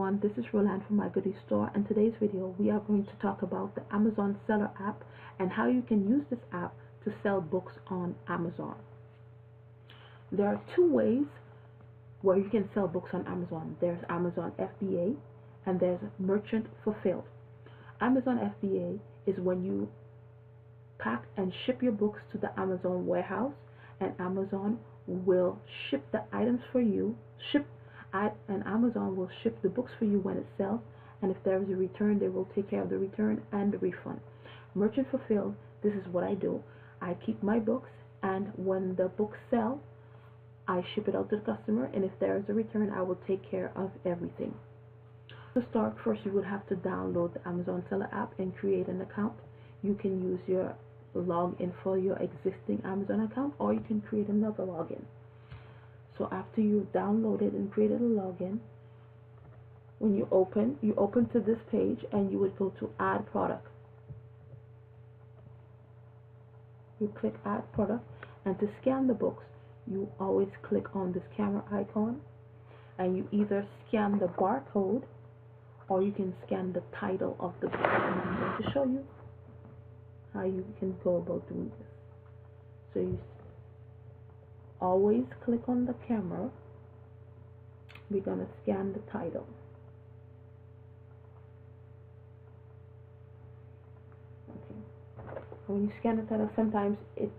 everyone, this is Relm from My Goodie Store, and today's video we are going to talk about the Amazon Seller app and how you can use this app to sell books on Amazon. There are two ways where you can sell books on Amazon. There's Amazon FBA and there's Merchant Fulfilled. Amazon FBA is when you pack and ship your books to the Amazon warehouse, and Amazon will ship the items for you, and Amazon will ship the books for you when it sells, and if there is a return, they will take care of the return and the refund. Merchant Fulfilled, this is what I do. I keep my books, and when the books sell, I ship it out to the customer, and if there is a return, I will take care of everything. To start, first you would have to download the Amazon Seller app and create an account. You can use your login for your existing Amazon account, or you can create another login. So after you download it and created a login, when you open to this page, and you would go to add product. You click add product, and to scan the books, you always click on this camera icon, and you either scan the barcode or you can scan the title of the book. And I'm going to show you how you can go about doing this. So you always click on the camera. We're going to scan the title. Okay. When you scan the title, sometimes it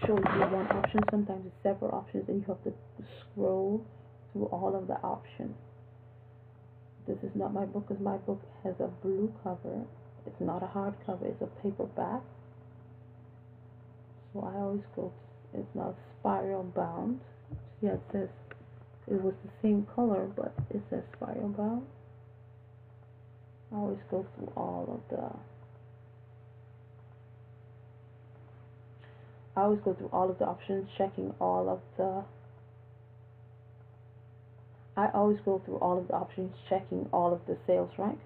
shows you one option, sometimes it's several options, and you have to scroll through all of the options. This is not my book, because my book has a blue cover. It's not a hardcover, it's a paperback. So I always go, it's not spiral bound. Yeah, it says it was the same color, but it says spiral bound. I always go through all of the options, checking all of the checking all of the sales rank.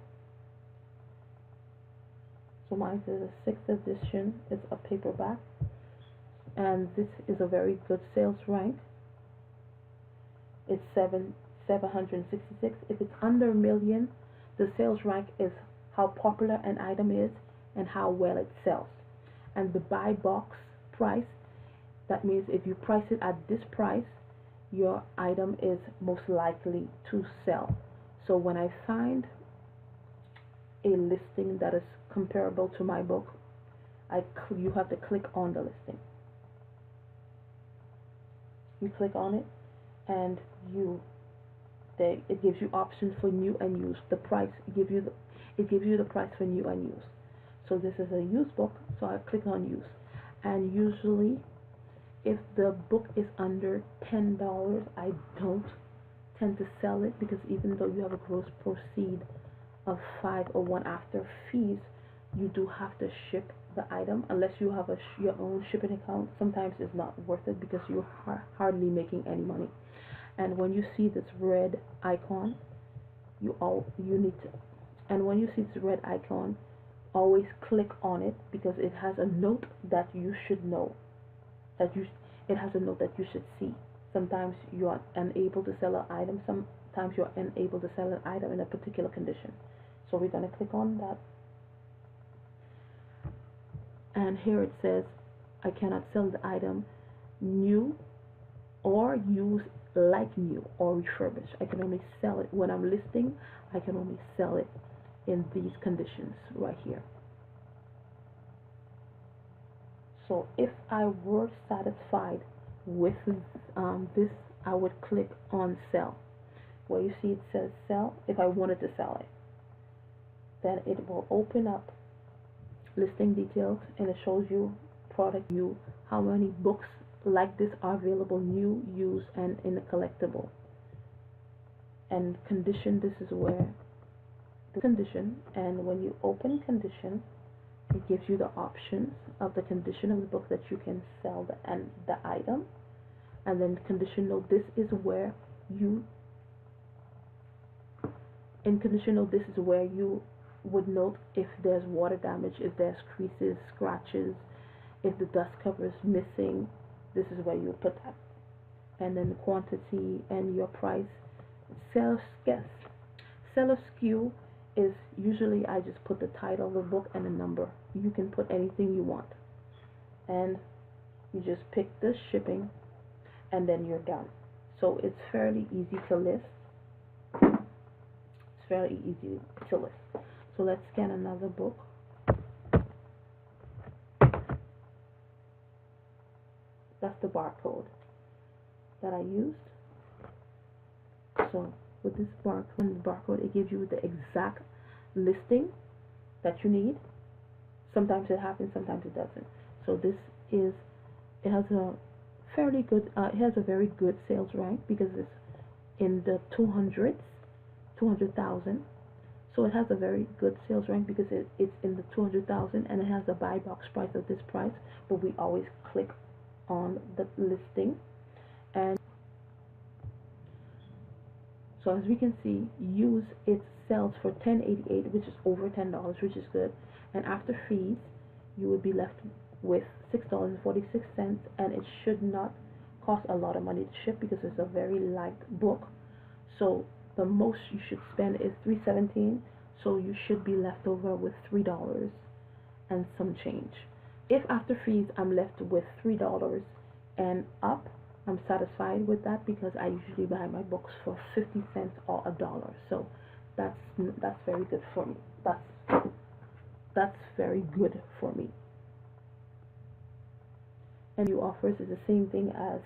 So mine is a 6th edition. It's a paperback, and this is a very good sales rank. It's 766. If it's under a million, the sales rank is how popular an item is and how well it sells. And the buy box price, that means if you price it at this price, your item is most likely to sell. So when I find a listing that is comparable to my book, you have to click on the listing. You click on it, and it gives you options for new and used. The price it gives you the price for new and used. So this is a used book, so I click on used, and usually if the book is under $10, I don't tend to sell it, because even though you have a gross proceed of $501 after fees, you do have to ship the item. Unless you have your own shipping account, sometimes it's not worth it because you're hardly making any money. And when you see this red icon, when you see this red icon, always click on it, because it has a note that you should know. It has a note that you should see. Sometimes you are unable to sell an item. Sometimes you are unable to sell an item in a particular condition. So we're going to click on that. And here it says, I cannot sell the item new or use like new or refurbished. I can only sell it when I'm listing. I can only sell it in these conditions right here. So if I were satisfied with this, I would click on sell. Where you see it says sell, if I wanted to sell it, then it will open up listing details, and it shows you product new, how many books like this are available, new, used, and in a collectible. And condition, this is where the condition, and when you open condition, it gives you the options of the condition of the book that you can sell the item. And then condition note, this is where you would note if there's water damage, if there's creases, scratches, if the dust cover is missing. This is where you put that. And then quantity and your price. seller SKU is usually I just put the title of the book and a number. You can put anything you want. And you just pick the shipping and then you're done. So it's fairly easy to list. It's fairly easy to list. So let's scan another book. That's the barcode that I used. So with this barcode, it gives you the exact listing that you need. Sometimes it happens, sometimes it doesn't. So this is, it has a fairly good, it has a very good sales rank because it's in the 200,000. So it has a very good sales rank because it's in the 200,000 and it has a buy box price of this price. But we always click on the listing, and so as we can see, used, it sells for $10.88, which is over $10, which is good. And after fees, you would be left with $6.46, and it should not cost a lot of money to ship because it's a very light book. So the most you should spend is $3.17. So you should be left over with $3 and some change. If after fees I'm left with $3 and up, I'm satisfied with that because I usually buy my books for 50 cents or $1. So that's very good for me. That's very good for me. And new offers is the same thing as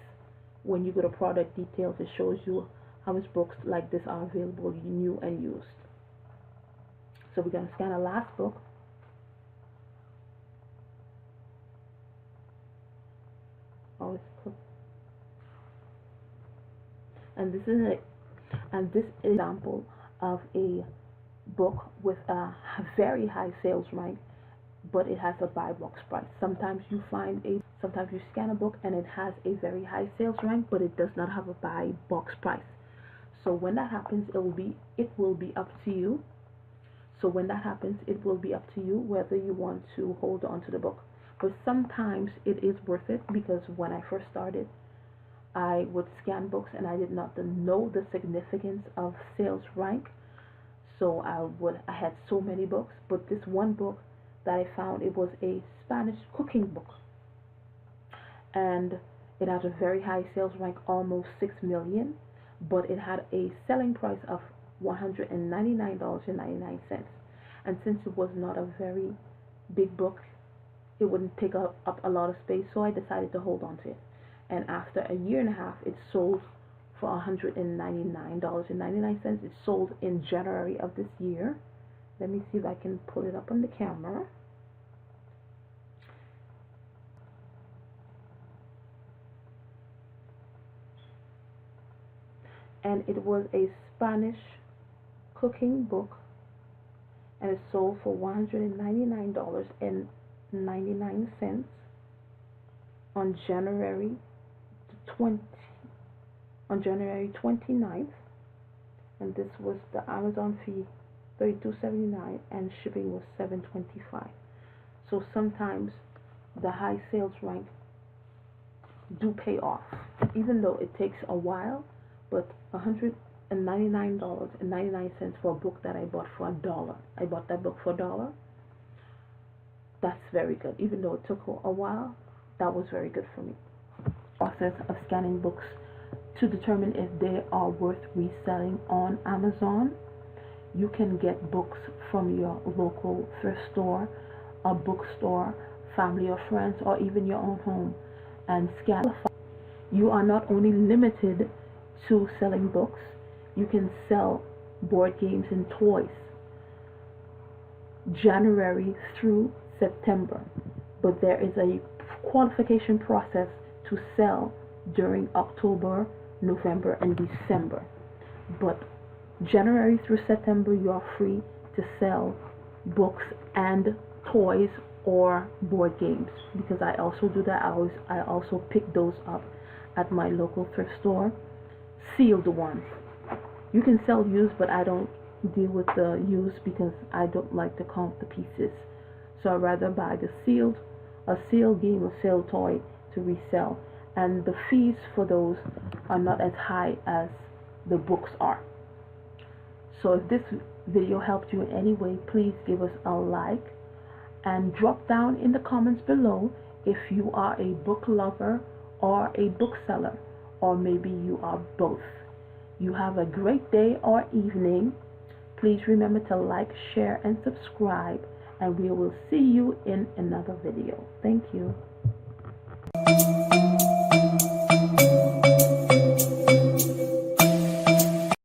when you go to product details. It shows you how much books like this are available, new and used. So we're going to scan a last book. Always click. And this is an example of a book with a very high sales rank, but it has a buy box price. Sometimes you scan a book and it has a very high sales rank, but it does not have a buy box price. So when that happens, it will be up to you. So when that happens, it will be up to you whether you want to hold on to the book. But sometimes it is worth it because when I first started, I would scan books and I did not know the significance of sales rank. So I had so many books, but this one book that I found, it was a Spanish cooking book. And it had a very high sales rank, almost 6 million, but it had a selling price of $199.99. And since it was not a very big book, it wouldn't take up a lot of space, so I decided to hold on to it. And after a year and a half, it sold for $199.99. It sold in January of this year. Let me see if I can pull it up on the camera. And it was a Spanish cooking book, and it sold for $199.99 on January 29th, and this was the Amazon fee $32.79 and shipping was $7.25. So sometimes the high sales rank do pay off, even though it takes a while. But $199.99 for a book that I bought for $1. I bought that book for $1. That's very good. Even though it took a while, that was very good for me. Process of scanning books to determine if they are worth reselling on Amazon. You can get books from your local thrift store, a bookstore, family or friends, or even your own home, and scan. You are not only limited to selling books, you can sell board games and toys January through September, but there is a qualification process to sell during October, November, and December. But January through September, you are free to sell books and toys or board games, because I also do that. I also pick those up at my local thrift store, sealed ones. You can sell used, but I don't deal with the used because I don't like to count the pieces. So I'd rather buy a sealed game or sealed toy to resell, and the fees for those are not as high as the books are. So if this video helped you in any way, please give us a like and drop down in the comments below if you are a book lover or a bookseller, or maybe you are both. You have a great day or evening. Please remember to like, share, and subscribe, and we will see you in another video. Thank you.